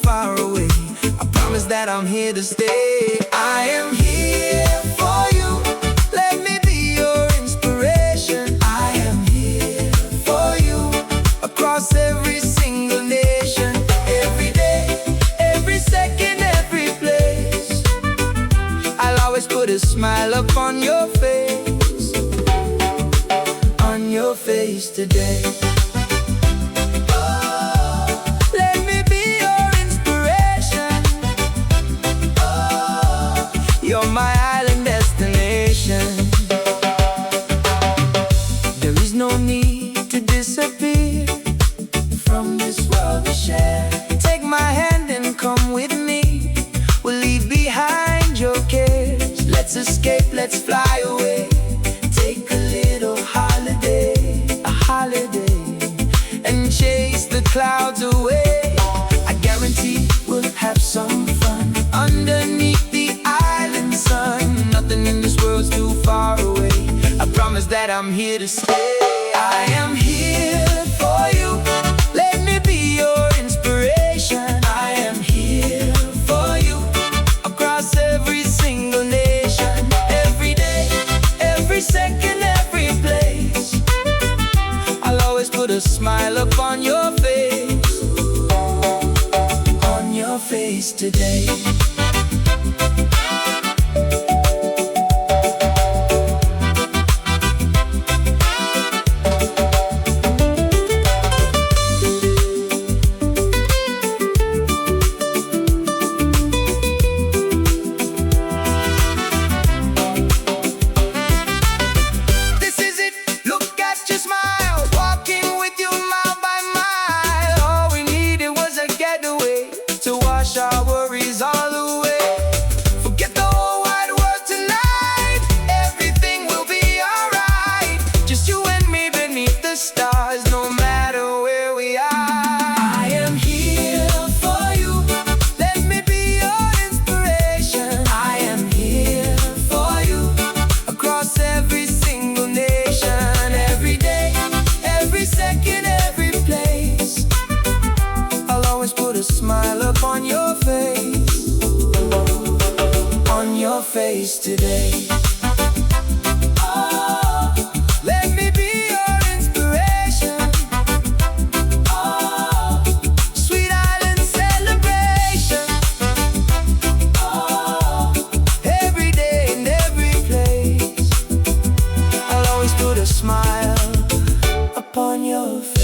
far away. I promise that I'm here to stay. I am here for you. Let me be your inspiration. I am here for you. Across every single nation. Every day, every second, every place. I'll always put a smile upon your face. On your face today. You're my island destination. There is no need to disappear from this world we share. Take my hand and come with me. We'll leave behind your cares. Let's escape, let's fly away. Take a little holiday, a holiday, and chase the clouds away. I guarantee we'll have some fun underneath the island sun. Nothing in this world's too far away. I promise that I'm here to stay. I am here for you. Let me be your inspiration. I am here for you. Across every single nation. Every day, every second, every place. I'll always put a smile upon your face. On your face today. Our worries all away. Forget the whole wide world tonight. Everything will be alright. Just you and me beneath the stars, no matter where we are. I am here for you. Let me be your inspiration. I am here for you. Across every single nation. Every day, every second, every place. I'll always put a smile upon your face. On your face today. Oh, let me be your inspiration. Oh, sweet island celebration. Oh, every day and every place. I'll always put a smile upon your face.